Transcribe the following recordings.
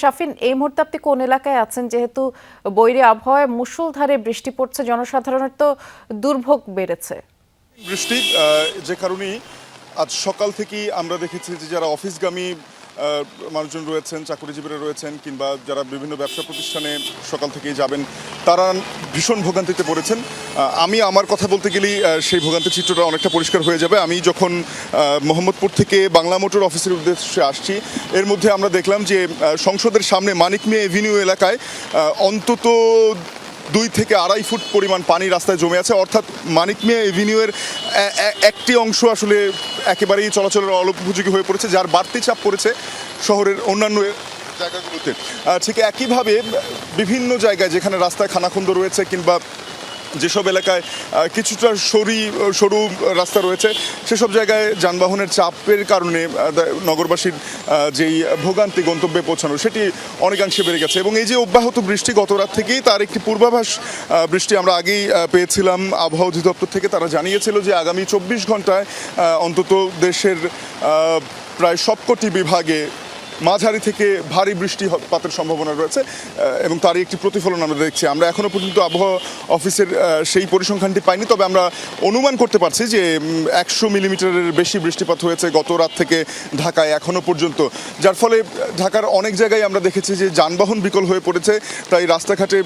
শাফিন, এই মুহূর্তে আপনি কোন এলাকায় আছেন? যেহেতু বৈরী আবহাওয়ায় মুষলধারে বৃষ্টি পড়ছে, জনসাধারণের তো দুর্ভোগ বেড়েছে। বৃষ্টি যে কারণেই আজ সকাল থেকেই আমরা দেখেছি যে যারা অফিসগামী মানুষজন রয়েছেন, চাকরিজীবীরা রয়েছেন, কিংবা যারা বিভিন্ন ব্যবসা প্রতিষ্ঠানে সকাল থেকেই যাবেন, তারা ভীষণ ভোগান্তিতে পড়েছেন। আমি আমার কথা বলতে গেলেই সেই ভোগান্তির চিত্রটা অনেকটা পরিষ্কার হয়ে যাবে। আমি যখন মোহাম্মদপুর থেকে বাংলা মোটর অফিসের উদ্দেশ্যে আসছি, এর মধ্যে আমরা দেখলাম যে সংসদের সামনে মানিক মিয়া এভিনিউ এলাকায় অন্তত 2 থেকে 2.5 ফুট পরিমাণ পানি রাস্তায় জমে আছে। অর্থাৎ মানিক মিয়া এভিনিউয়ের একটি অংশ আসলে একেবারেই চলাচলের অনুপযোগী হয়ে পড়েছে, যার বাড়তি চাপ পড়েছে শহরের অন্যান্য জায়গাগুলোতে। ঠিক একইভাবে বিভিন্ন জায়গায় যেখানে রাস্তায় খানাখন্দ রয়েছে, কিংবা যেসব এলাকায় কিছুটা সরু রাস্তা রয়েছে, সেসব জায়গায় যানবাহনের চাপের কারণে নগরবাসীর যেই ভোগান্তি গন্তব্যে পৌঁছানো, সেটি অনেকাংশে বেড়ে গেছে। এবং এই যে অব্যাহত বৃষ্টি গত রাত থেকেই, তার একটি পূর্বাভাস বৃষ্টি আমরা আগেই পেয়েছিলাম আবহাওয়া অধিদপ্তর থেকে। তারা জানিয়েছিল যে আগামী 24 ঘন্টায় অন্তত দেশের প্রায় সবকটি বিভাগে মাঝারি থেকে ভারী বৃষ্টিপাতের সম্ভাবনা রয়েছে, এবং তারই একটি প্রতিফলন আমরা দেখছি। আমরা এখনও পর্যন্ত আবহাওয়া অফিসের সেই পরিসংখ্যানটি পাইনি, তবে আমরা অনুমান করতে পারছি যে 100 মিলিমিটারের বেশি বৃষ্টিপাত হয়েছে গত রাত থেকে ঢাকায় এখনও পর্যন্ত, যার ফলে ঢাকার অনেক জায়গায় আমরা দেখেছি যে যানবাহন বিকল হয়ে পড়েছে। তাই রাস্তাঘাটে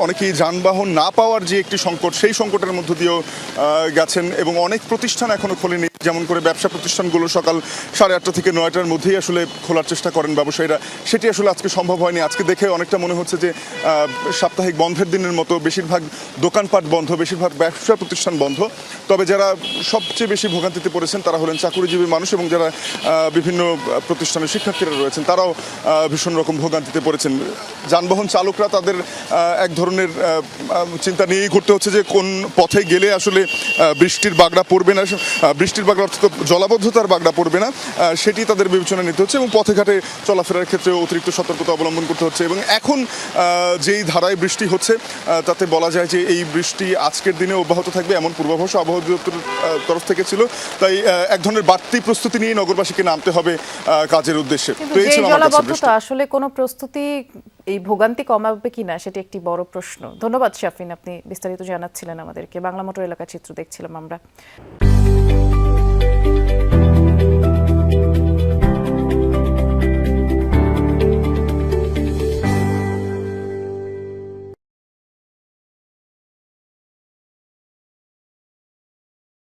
অনেকেই যানবাহন না পাওয়ার যে একটি সংকট, সেই সংকটের মধ্য দিয়েও গেছেন। এবং অনেক প্রতিষ্ঠান এখনও খোলেনি, যেমন করে ব্যবসা প্রতিষ্ঠানগুলো সকাল 8:30 থেকে 9টার মধ্যেই আসলে খোলার চেষ্টা করেন ব্যবসায়ীরা, সেটি আসলে আজকে সম্ভব হয়নি। আজকে দেখে অনেকটা মনে হচ্ছে যে সাপ্তাহিক বন্ধের দিনের মতো বেশিরভাগ দোকানপাট বন্ধ, বেশিরভাগ ব্যবসা প্রতিষ্ঠান বন্ধ। তবে যারা সবচেয়ে বেশি ভোগান্তিতে পড়েছেন তারা হলেন চাকুরিজীবী মানুষ, এবং যারা বিভিন্ন প্রতিষ্ঠানের শিক্ষার্থীরা রয়েছেন, তারাও ভীষণ রকম ভোগান্তিতে পড়েছেন। যানবাহন চালকরা তাদের এক ধরনের চিন্তা নিয়েই ঘুরতে হচ্ছে যে কোন পথে গেলে আসলে বৃষ্টির বাগড়া পড়বে না, বৃষ্টির বাগড়া অর্থাৎ জলাবদ্ধতার বাগড়া পড়বে না, সেটি তাদের বিবেচনা নিতে হচ্ছে। এবং পথে ঘাটে চলাফেরার ক্ষেত্রে অতিরিক্ত সতর্কতা অবলম্বন করতে হচ্ছে। এবং এখন যেই ধারায় বৃষ্টি হচ্ছে, তাতে বলা যায় যে এই বৃষ্টি আজকের দিনে অব্যাহত থাকবে, এমন পূর্বাভাস আবহাওয়া অধিদপ্তরের তরফ থেকে ছিল। তাই এক ধরনের বাড়তি প্রস্তুতি নিয়ে নগরবাসীকে নামতে হবে কাজের উদ্দেশ্যে। তো এই জলাবদ্ধতা আসলে কোনো প্রস্তুতি এই ভোগান্তি কমাবে কিনা, সেটি একটি বড় প্রশ্ন। ধন্যবাদ শাফিন, আপনি বিস্তারিত জানাচ্ছিলেন আমাদেরকে। বাংলা মোটর এলাকার চিত্র দেখছিলাম আমরা।